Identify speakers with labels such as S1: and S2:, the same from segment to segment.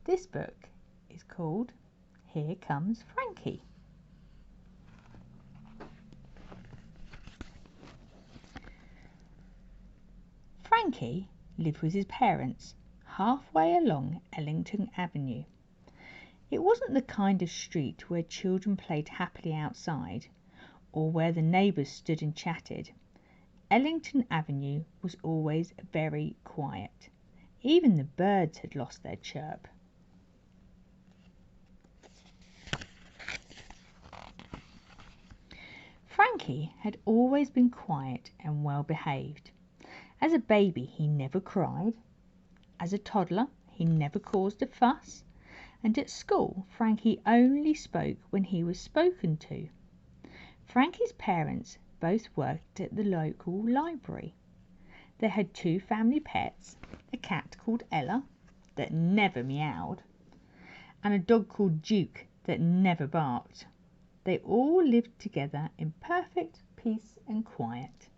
S1: This book is called Here Comes Frankie. Frankie lived with his parents halfway along Ellington Avenue. It wasn't the kind of street where children played happily outside or where the neighbours stood and chatted. Ellington Avenue was always very quiet. Even the birds had lost their chirp. Frankie had always been quiet and well behaved. As a baby he never cried. As a toddler he never caused a fuss. And at school Frankie only spoke when he was spoken to. Frankie's parents both worked at the local library. They had 2 family pets, a cat called Ella that never meowed, and a dog called Duke that never barked. They all lived together in perfect peace and quiet.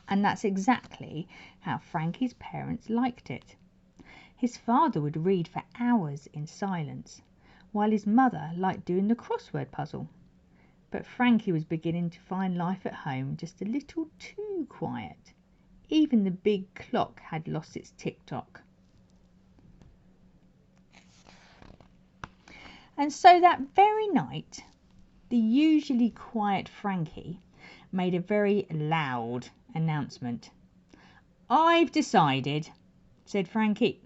S1: And that's exactly how Frankie's parents liked it. His father would read for hours in silence, while his mother liked doing the crossword puzzle. But Frankie was beginning to find life at home just a little too quiet. Even the big clock had lost its tick-tock. And so that very night, the usually quiet Frankie made a very loud announcement. "I've decided," said Frankie.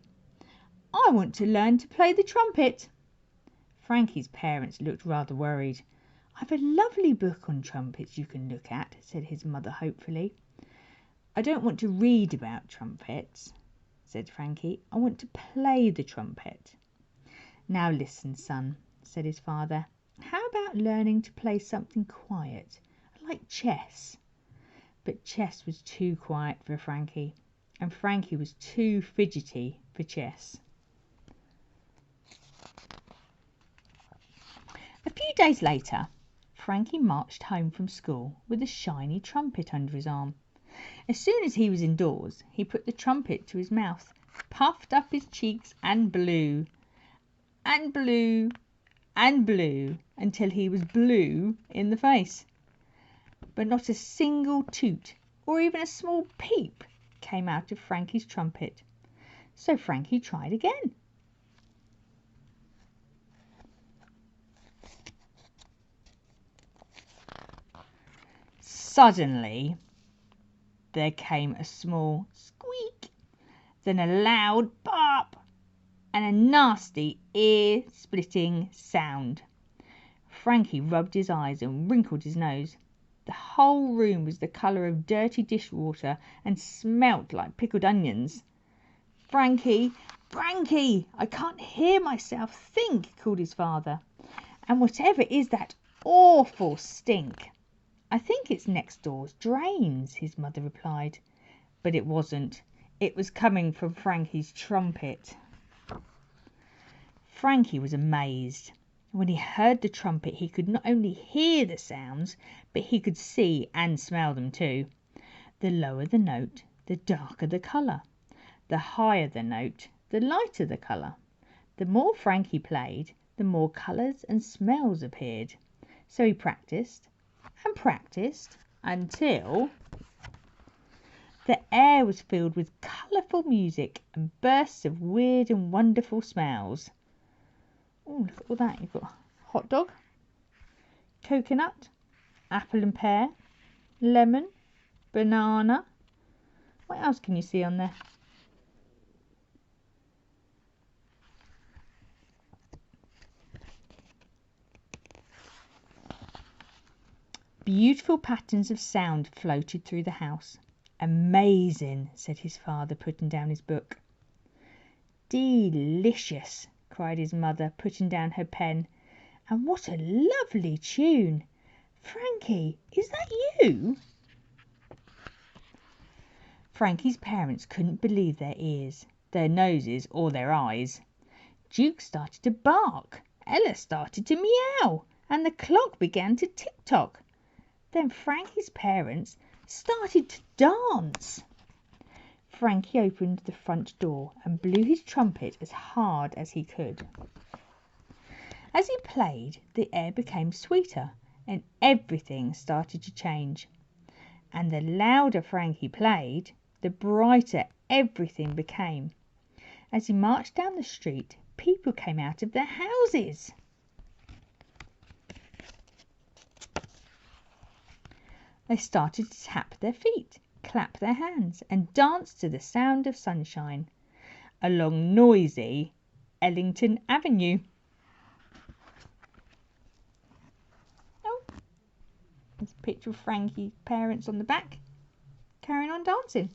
S1: "I want to learn to play the trumpet." Frankie's parents looked rather worried. "I've a lovely book on trumpets you can look at," said his mother hopefully. "I don't want to read about trumpets," said Frankie. "I want to play the trumpet." "Now listen, son," said his father. "How about learning to play something quiet, like chess?" But chess was too quiet for Frankie, and Frankie was too fidgety for chess. A few days later, Frankie marched home from school with a shiny trumpet under his arm. As soon as he was indoors, he put the trumpet to his mouth, puffed up his cheeks and blew, and blew, and blew, until he was blue in the face. But not a single toot or even a small peep came out of Frankie's trumpet. So Frankie tried again. Suddenly there came a small squeak, then a loud barp, and a nasty ear-splitting sound. Frankie rubbed his eyes and wrinkled his nose. The whole room was the colour of dirty dishwater and smelt like pickled onions. "Frankie, Frankie, I can't hear myself think," called his father. "And whatever is that awful stink?" "I think it's next door's drains," his mother replied. But it wasn't. It was coming from Frankie's trumpet. Frankie was amazed. When he heard the trumpet, he could not only hear the sounds, but he could see and smell them too. The lower the note, the darker the colour. The higher the note, the lighter the colour. The more Frankie played, the more colours and smells appeared. So he practised and practised until the air was filled with colourful music and bursts of weird and wonderful smells. Oh, look at all that. You've got hot dog, coconut, apple and pear, lemon, banana. What else can you see on there? Beautiful patterns of sound floated through the house. "Amazing," said his father, putting down his book. "Delicious," cried his mother, putting down her pen. "And what a lovely tune! Frankie, is that you?" Frankie's parents couldn't believe their ears, their noses, or their eyes. Duke started to bark, Ella started to meow, and the clock began to tick-tock. Then Frankie's parents started to dance. Frankie opened the front door and blew his trumpet as hard as he could. As he played, the air became sweeter and everything started to change. And the louder Frankie played, the brighter everything became. As he marched down the street, people came out of their houses. They started to tap their feet, clap their hands, and dance to the sound of sunshine along noisy Ellington Avenue. Oh, there's a picture of Frankie's parents on the back, carrying on dancing.